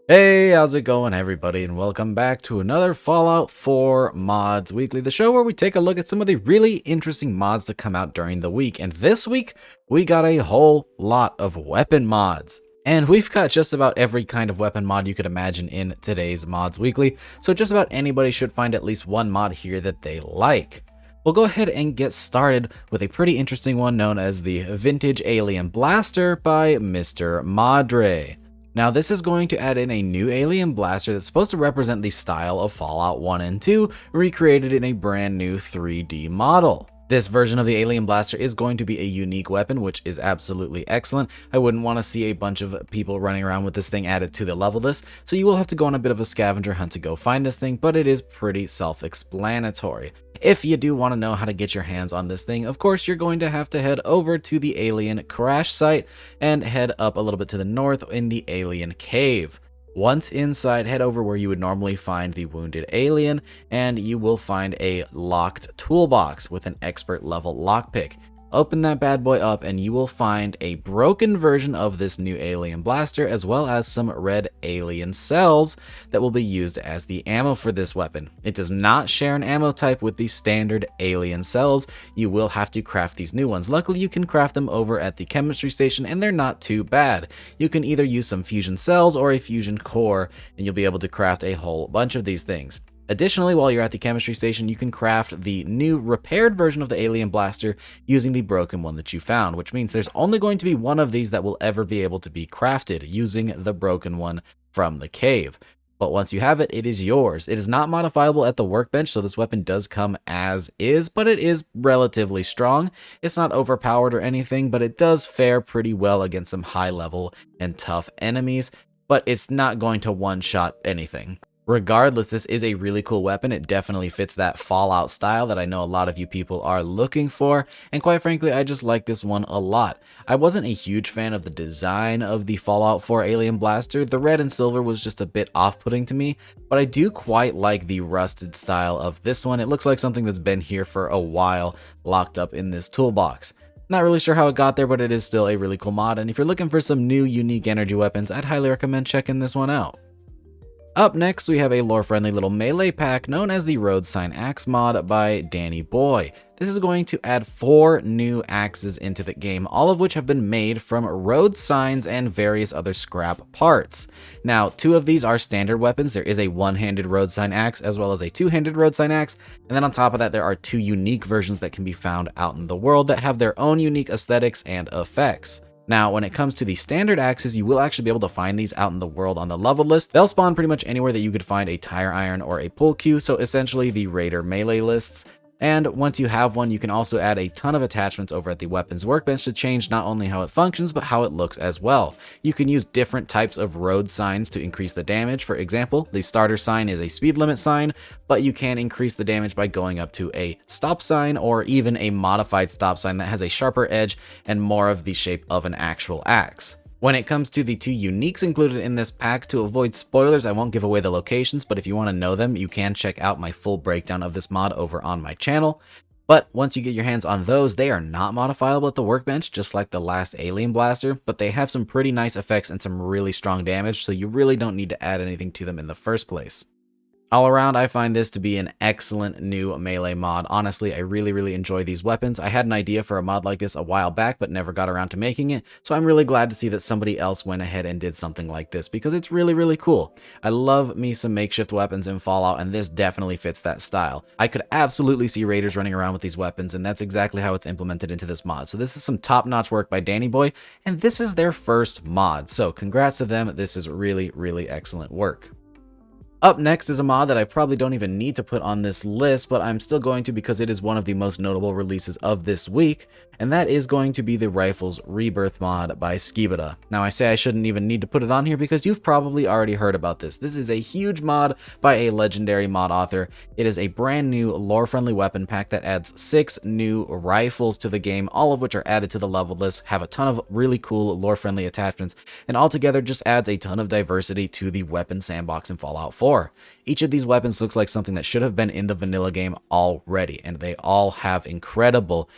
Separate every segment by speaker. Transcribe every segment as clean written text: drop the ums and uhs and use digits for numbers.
Speaker 1: Hey, how's it going, everybody, and welcome back to another Fallout 4 Mods Weekly, the show where we take a look at some of the really interesting mods to come out during the week. And this week, we got a whole lot of weapon mods. And we've got just about every kind of weapon mod you could imagine in today's Mods Weekly, so just about anybody should find at least one mod here that they like. We'll go ahead and get started with a pretty interesting one known as the Vintage Alien Blaster by MrMadre. Now, this is going to add in a new alien blaster that's supposed to represent the style of Fallout 1 and 2, recreated in a brand new 3D model. This version of the alien blaster is going to be a unique weapon, which is absolutely excellent. I wouldn't want to see a bunch of people running around with this thing added to the level list, so you will have to go on a bit of a scavenger hunt to go find this thing, but it is pretty self-explanatory. If you do want to know how to get your hands on this thing, of course, you're going to have to head over to the alien crash site and head up a little bit to the north in the alien cave. Once inside, head over where you would normally find the wounded alien, and you will find a locked toolbox with an expert level lockpick. Open that bad boy up and you will find a broken version of this new alien blaster, as well as some red alien cells that will be used as the ammo for this weapon. It does not share an ammo type with the standard alien cells. You will have to craft these new ones. Luckily, you can craft them over at the chemistry station and they're not too bad. You can either use some fusion cells or a fusion core and you'll be able to craft a whole bunch of these things. Additionally, while you're at the chemistry station, you can craft the new repaired version of the alien blaster using the broken one that you found, which means there's only going to be one of these that will ever be able to be crafted using the broken one from the cave. But once you have it, it is yours. It is not modifiable at the workbench, so this weapon does come as is, but it is relatively strong. It's not overpowered or anything, but it does fare pretty well against some high level and tough enemies, but it's not going to one-shot anything. Regardless, this is a really cool weapon. It definitely fits that Fallout style that I know a lot of you people are looking for, and quite frankly, I just like this one a lot. I wasn't a huge fan of the design of the Fallout 4 Alien Blaster. The red and silver was just a bit off-putting to me, but I do quite like the rusted style of this one. It looks like something that's been here for a while, locked up in this toolbox. Not really sure how it got there, but it is still a really cool mod, and if you're looking for some new, unique energy weapons, I'd highly recommend checking this one out. Up next, we have a lore-friendly little melee pack known as the Road Sign Axe mod by Dannyboi. This is going to add 4 new axes into the game, all of which have been made from road signs and various other scrap parts. Now, 2 of these are standard weapons. There is a one-handed road sign axe as well as a two-handed road sign axe, and then on top of that, there are 2 unique versions that can be found out in the world that have their own unique aesthetics and effects. Now, when it comes to the standard axes, you will actually be able to find these out in the world on the level list. They'll spawn pretty much anywhere that you could find a tire iron or a pull cue, so essentially the raider melee lists. And once you have one, you can also add a ton of attachments over at the weapons workbench to change not only how it functions, but how it looks as well. You can use different types of road signs to increase the damage. For example, the starter sign is a speed limit sign, but you can increase the damage by going up to a stop sign or even a modified stop sign that has a sharper edge and more of the shape of an actual axe. When it comes to the 2 uniques included in this pack, to avoid spoilers, I won't give away the locations, but if you want to know them, you can check out my full breakdown of this mod over on my channel. But once you get your hands on those, they are not modifiable at the workbench, just like the last Alien Blaster, but they have some pretty nice effects and some really strong damage, so you really don't need to add anything to them in the first place. All around, I find this to be an excellent new melee mod. Honestly, I really enjoy these weapons. I had an idea for a mod like this a while back, but never got around to making it, so I'm really glad to see that somebody else went ahead and did something like this, because it's really cool. I love me some makeshift weapons in Fallout, and this definitely fits that style. I could absolutely see raiders running around with these weapons, and that's exactly how it's implemented into this mod. So this is some top-notch work by Dannyboi, and this is their first mod, so congrats to them. This is really excellent work. Up next is a mod that I probably don't even need to put on this list, but I'm still going to because it is one of the most notable releases of this week, and that is going to be the Rifles Rebirth mod by Skibadaa. Now, I say I shouldn't even need to put it on here because you've probably already heard about this. This is a huge mod by a legendary mod author. It is a brand new lore-friendly weapon pack that adds 6 new rifles to the game, all of which are added to the level list, have a ton of really cool lore-friendly attachments, and altogether just adds a ton of diversity to the weapon sandbox in Fallout 4. before. Each of these weapons looks like something that should have been in the vanilla game already, and they all have incredible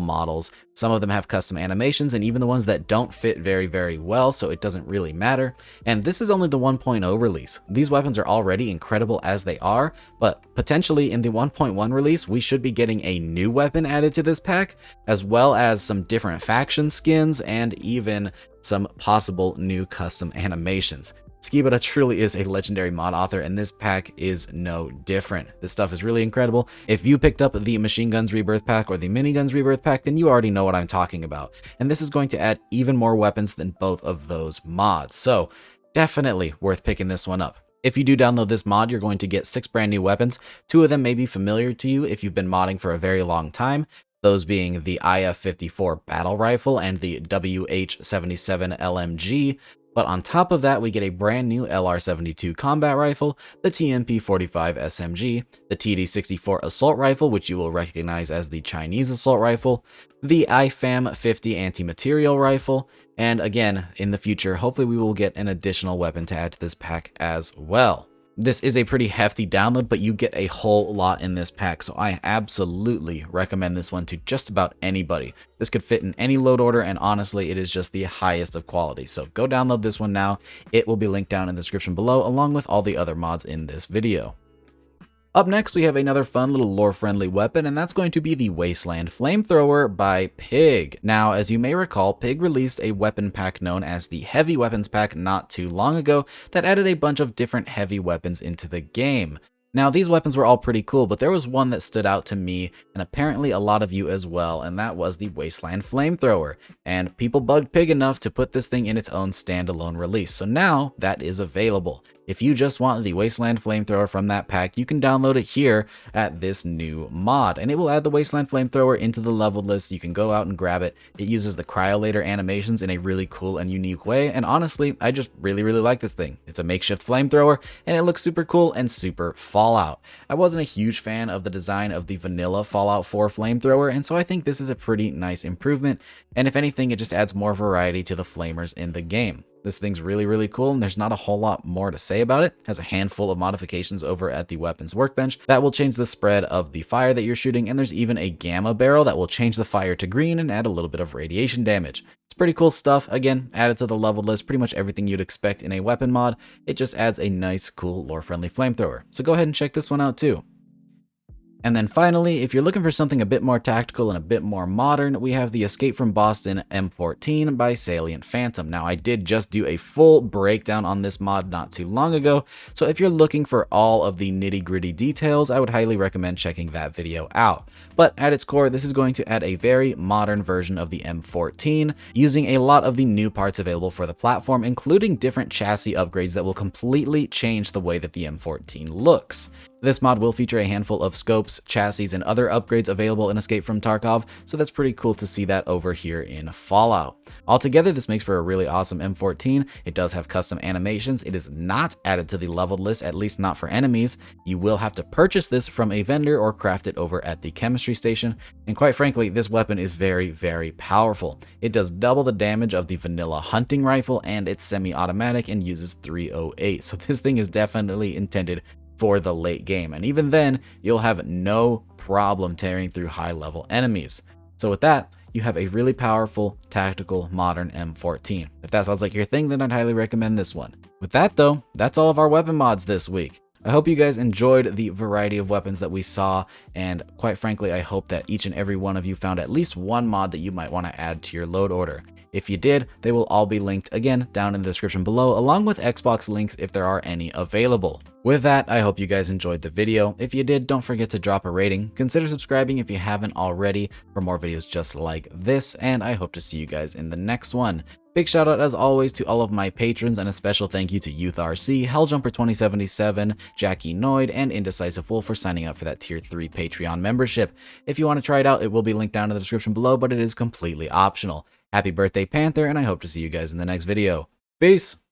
Speaker 1: models. Some of them have custom animations, and even the ones that don't fit very well, so it doesn't really matter. And this is only the 1.0 release. These weapons are already incredible as they are, but potentially in the 1.1 release, we should be getting a new weapon added to this pack, as well as some different faction skins, and even some possible new custom animations. Skibadaa truly is a legendary mod author, and this pack is no different. This stuff is really incredible. If you picked up the Machine Guns Rebirth pack or the Miniguns Rebirth pack, then you already know what I'm talking about. And this is going to add even more weapons than both of those mods. So definitely worth picking this one up. If you do download this mod, you're going to get 6 brand new weapons. 2 of them may be familiar to you if you've been modding for a very long time. Those being the IF-54 battle rifle and the WH-77 LMG. But on top of that, we get a brand new LR-72 combat rifle, the TMP-45 SMG, the TD-64 assault rifle, which you will recognize as the Chinese assault rifle, the IFAM-50 anti-material rifle, and again, in the future, hopefully we will get an additional weapon to add to this pack as well. This is a pretty hefty download, but you get a whole lot in this pack, so I absolutely recommend this one to just about anybody. This could fit in any load order, and honestly, it is just the highest of quality. So go download this one now. It will be linked down in the description below, along with all the other mods in this video. Up next, we have another fun little lore-friendly weapon, and that's going to be the Wasteland Flamethrower by Pig. Now, as you may recall, Pig released a weapon pack known as the Heavy Weapons Pack not too long ago that added a bunch of different heavy weapons into the game. Now, these weapons were all pretty cool, but there was one that stood out to me, and apparently a lot of you as well, and that was the Wasteland Flamethrower. And people bugged Pig enough to put this thing in its own standalone release, so now that is available. If you just want the Wasteland Flamethrower from that pack, you can download it here at this new mod, and it will add the Wasteland Flamethrower into the leveled list. You can go out and grab it. It uses the cryolator animations in a really cool and unique way, and honestly, I just really like this thing. It's a makeshift flamethrower, and it looks super cool and super Fallout. I wasn't a huge fan of the design of the vanilla Fallout 4 flamethrower, and so I think this is a pretty nice improvement, and if anything, it just adds more variety to the flamers in the game. This thing's really cool, and there's not a whole lot more to say about it. It has a handful of modifications over at the weapons workbench that will change the spread of the fire that you're shooting, and there's even a gamma barrel that will change the fire to green and add a little bit of radiation damage. It's pretty cool stuff. Again, added to the leveled list, pretty much everything you'd expect in a weapon mod. It just adds a nice, cool, lore-friendly flamethrower. So go ahead and check this one out too. And then finally, if you're looking for something a bit more tactical and a bit more modern, we have the Escape from Boston M14 by SalientPhantom. Now, I did just do a full breakdown on this mod not too long ago, so if you're looking for all of the nitty-gritty details, I would highly recommend checking that video out. But at its core, this is going to add a very modern version of the M14, using a lot of the new parts available for the platform, including different chassis upgrades that will completely change the way that the M14 looks. This mod will feature a handful of scopes, chassis, and other upgrades available in Escape from Tarkov, so that's pretty cool to see that over here in Fallout. Altogether, this makes for a really awesome M14. It does have custom animations. It is not added to the leveled list, at least not for enemies. You will have to purchase this from a vendor or craft it over at the chemistry station, and quite frankly, this weapon is very powerful. It does double the damage of the vanilla hunting rifle, and it's semi-automatic and uses 308, so this thing is definitely intended for the late game, and even then you'll have no problem tearing through high level enemies. So with that, you have a really powerful, tactical, modern M14. If that sounds like your thing, then I'd highly recommend this one. With that though, that's all of our weapon mods this week. I hope you guys enjoyed the variety of weapons that we saw, and quite frankly, I hope that each and every one of you found at least one mod that you might want to add to your load order. If you did, they will all be linked again down in the description below, along with Xbox links if there are any available. With that, I hope you guys enjoyed the video. If you did, don't forget to drop a rating. Consider subscribing if you haven't already for more videos just like this, and I hope to see you guys in the next one. Big shout out as always to all of my patrons, and a special thank you to YouthRC, Helljumper2077, Jackie Noid, and Indecisive Wolf for signing up for that tier 3 Patreon membership. If you want to try it out, it will be linked down in the description below, but it is completely optional. Happy birthday, Panther, and I hope to see you guys in the next video. Peace!